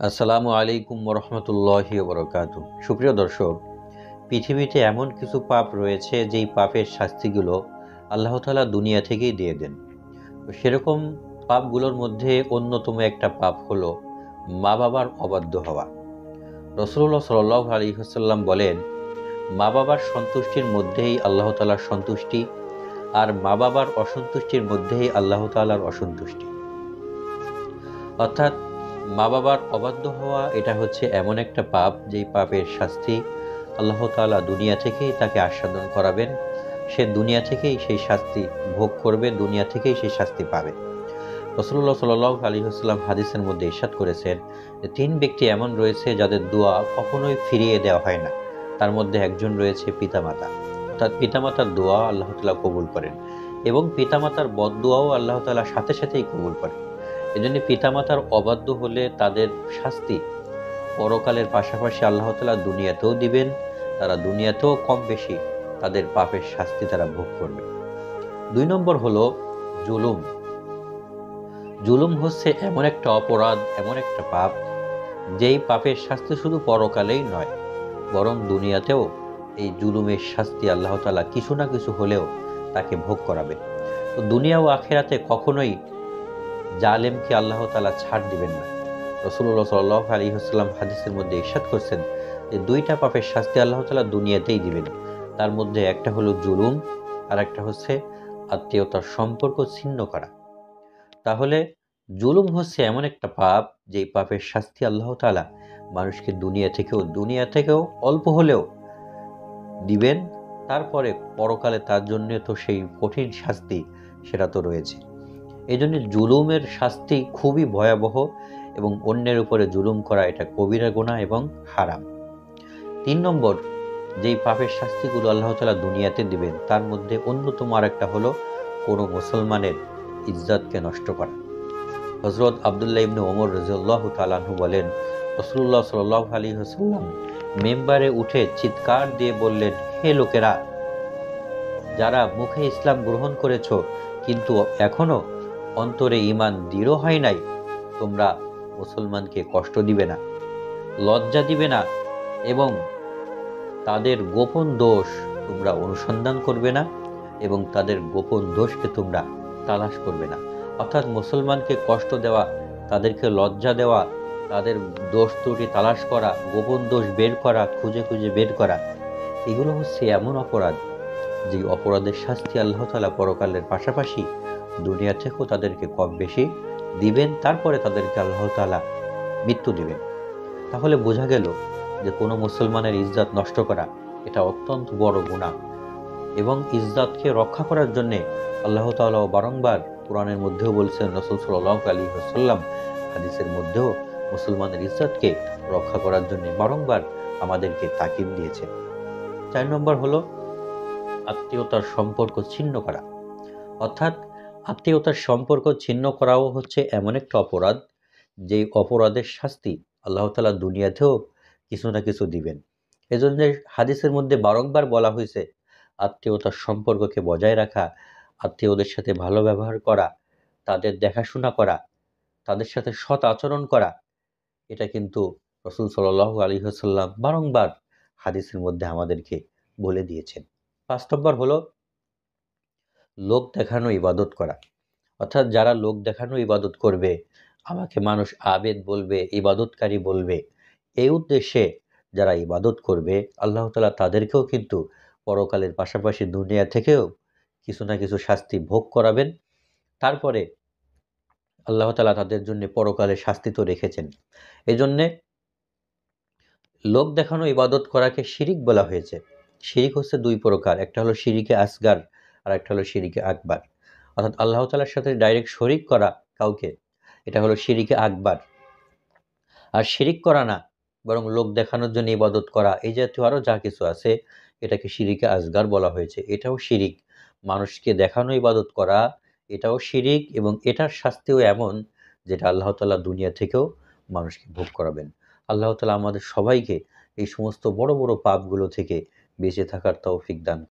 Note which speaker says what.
Speaker 1: আসসালামু আলাইকুম ওরহমতুল্লাহি ওবরাকাতু। সুপ্রিয় দর্শক, পৃথিবীতে এমন কিছু পাপ রয়েছে যেই পাপের শাস্তিগুলো আল্লাহ তাআলা দুনিয়া থেকেই দিয়ে দেন। তো সেরকম পাপগুলোর মধ্যে অন্যতম একটা পাপ হলো মা বাবার অবাধ্য হওয়া। রাসূলুল্লাহ সাল্লাল্লাহু আলাইহি ওয়াসাল্লাম বলেন, মা বাবার সন্তুষ্টির মধ্যেই আল্লাহ তাআলার সন্তুষ্টি, আর মা বাবার অসন্তুষ্টির মধ্যেই আল্লাহ তাআলার অসন্তুষ্টি। অর্থাৎ মা বাবার অবাধ্য হওয়া এটা হচ্ছে এমন একটা পাপ যেই পাপের শাস্তি আল্লাহ তাআলা দুনিয়া থেকেই তাকে আস্বাদন করাবেন। সে দুনিয়া থেকেই সেই শাস্তি ভোগ করবে, দুনিয়া থেকেই সেই শাস্তি পাবে। রাসূলুল্লাহ সাল্লাল্লাহু আলাইহি ওয়াসাল্লাম হাদিসের মধ্যে ইরশাদ করেছেন যে ৩ ব্যক্তি এমন রয়েছে যাদের দোয়া কখনোই ফিরিয়ে দেওয়া হয় না। তার মধ্যে একজন রয়েছে পিতামাতা। অর্থাৎ পিতামাতার দোয়া আল্লাহ তাআলা কবুল করেন এবং পিতামাতার বদদোয়াও আল্লাহ তাআলা সাথে সাথেই কবুল করেন। এজন্য পিতামাতার অবাধ্য হলে তাদের শাস্তি পরকালের পাশাপাশি আল্লাহ তাআলা দুনিয়াতেও দিবেন। তারা দুনিয়াতেও কম বেশি তাদের পাপের শাস্তি তারা ভোগ করবে। ২ নম্বর হলো জুলুম। জুলুম হচ্ছে এমন একটা অপরাধ, এমন একটা পাপ যেই পাপের শাস্তি শুধু পরকালেই নয়, বরং দুনিয়াতেও এই জুলুমের শাস্তি আল্লাহ তাআলা কিছু না কিছু হলেও তাকে ভোগ করাবে। তো দুনিয়া ও আখিরাতে কখনোই জালেমকে আল্লাহ তাআলা ছাড় দিবেন না। রাসূলুল্লাহ সাল্লাল্লাহু আলাইহি ওয়াসাল্লাম হাদিসের মধ্যে ইরশাদ করছেন যে ২টা পাপের শাস্তি আল্লাহ তাআলা দুনিয়াতেই দিবেন। তার মধ্যে একটা হলো জুলুম, আর একটা হচ্ছে আত্মীয়তার সম্পর্ক ছিন্ন করা। তাহলে জুলুম হচ্ছে এমন একটা পাপ যেই পাপের শাস্তি আল্লাহ তাআলা মানুষকে দুনিয়া থেকেও অল্প হলেও দিবেন। তারপরে পরকালে তার জন্য তো সেই কঠিন শাস্তি সেটা তো রয়েছে। এই জন্য জুলুমের শাস্তি খুবই ভয়াবহ এবং অন্যের উপরে জুলুম করা এটা কবিরা গুনাহ এবং হারাম। ৩ নম্বর যেই পাপের শাস্তিগুলো আল্লাহ তাআলা দুনিয়াতে দিবেন তার মধ্যে অন্যতম আরেকটা হলো কোনো মুসলমানের ইজ্জতকে নষ্ট করা। হযরত আব্দুল্লাহ ইবনে ওমর রাদিয়াল্লাহু তাআলা আনহু বলেন, রাসূলুল্লাহ সাল্লাল্লাহু আলাইহি ওয়াসাল্লাম মিম্বারে উঠে চিৎকার দিয়ে বললেন, হে লোকেরা, যারা মুখে ইসলাম গ্রহণ করেছো কিন্তু এখনো অন্তরে ঈমান দৃঢ় হয় নাই, তোমরা মুসলমানকে কষ্ট দিবে না, লজ্জা দিবে না এবং তাদের গোপন দোষ তোমরা অনুসন্ধান করবে না এবং তাদের গোপন দোষকে তোমরা তালাশ করবে না। অর্থাৎ মুসলমানকে কষ্ট দেওয়া, তাদেরকে লজ্জা দেওয়া, তাদের দোষ ত্রুটি তালাশ করা, গোপন দোষ বের করা, খুঁজে খুঁজে বের করা, এগুলো হচ্ছে এমন অপরাধ যে অপরাধের শাস্তি আল্লাহ তাআলা পরকালের পাশাপাশি দুনিয়া থেকেও তাদেরকে কম বেশি দিবেন। তারপরে তাদেরকে আল্লাহ তাআলা মৃত্যু দিবেন। তাহলে বোঝা গেল যে কোনো মুসলমানের ইজ্জত নষ্ট করা এটা অত্যন্ত বড় গুনাহ এবং ইজ্জতকে রক্ষা করার জন্যে আল্লাহ তাআলা বারংবার কোরআনের মধ্যেও বলছেন, রাসূল সাল্লাল্লাহু আলাইহি ওয়াসাল্লাম হাদিসের মধ্যেও মুসলমানের ইজ্জতকে রক্ষা করার জন্য বারংবার আমাদেরকে তাকিদ দিয়েছেন। ৪ নম্বর হলো আত্মীয়তার সম্পর্ক ছিন্ন করা। অর্থাৎ আত্মীয়তার সম্পর্ক ছিন্ন করাও হচ্ছে এমন একটা অপরাধ যেই অপরাধের শাস্তি আল্লাহ তাআলা দুনিয়াতেও কিছু না কিছু দিবেন। এজন্য হাদিসের মধ্যে বারংবার বলা হয়েছে আত্মীয়তার সম্পর্ককে বজায় রাখা, আত্মীয়দের সাথে ভালো ব্যবহার করা, তাদের দেখাশোনা করা, তাদের সাথে সৎ আচরণ করা, এটা কিন্তু রাসূল সাল্লাল্লাহু আলাইহি ওয়াসাল্লাম বারংবার হাদিসের মধ্যে আমাদেরকে বলে দিয়েছেন। ৫ নম্বর হলো লোক দেখানো ইবাদত করা। অর্থাৎ যারা লোক দেখানো ইবাদত করবে, আমাকে মানুষ আবেদ বলবে, ইবাদতকারী বলবে, এই উদ্দেশ্যে যারা ইবাদত করবে আল্লাহ তাআলা তাদেরকেও কিন্তু পরকালের পাশাপাশি দুনিয়া থেকেও কিছু না কিছু শাস্তি ভোগ করাবেন। তারপরে আল্লাহ তাআলা তাদের জন্য পরকালে শাস্তি তো রেখেছেন। এজন্যে লোক দেখানো ইবাদত করাকে শিরিক বলা হয়েছে। শিরিক হচ্ছে ২ প্রকার, একটা হলো শিরিকে আসগার আর একটা হলো শিরিকে আকবার। অর্থাৎ আল্লাহ তাআলার সাথে ডাইরেক্ট শরিক করা কাউকে, এটা হলো শিরিকে আকবার। আর শিরিক করা না, বরং লোক দেখানোর জন্য ইবাদত করা, এই জাতীয় আরও যা কিছু আছে এটাকে শিরিকে আসগার বলা হয়েছে। এটাও শিরিক, মানুষকে দেখানো ইবাদত করা এটাও শিরিক এবং এটার শাস্তিও এমন যেটা আল্লাহ তাআলা দুনিয়া থেকেও মানুষকে ভোগ করাবেন। আল্লাহ তাআলা আমাদের সবাইকে এই সমস্ত বড় বড় পাপগুলো থেকে বেঁচে থাকার তৌফিক দান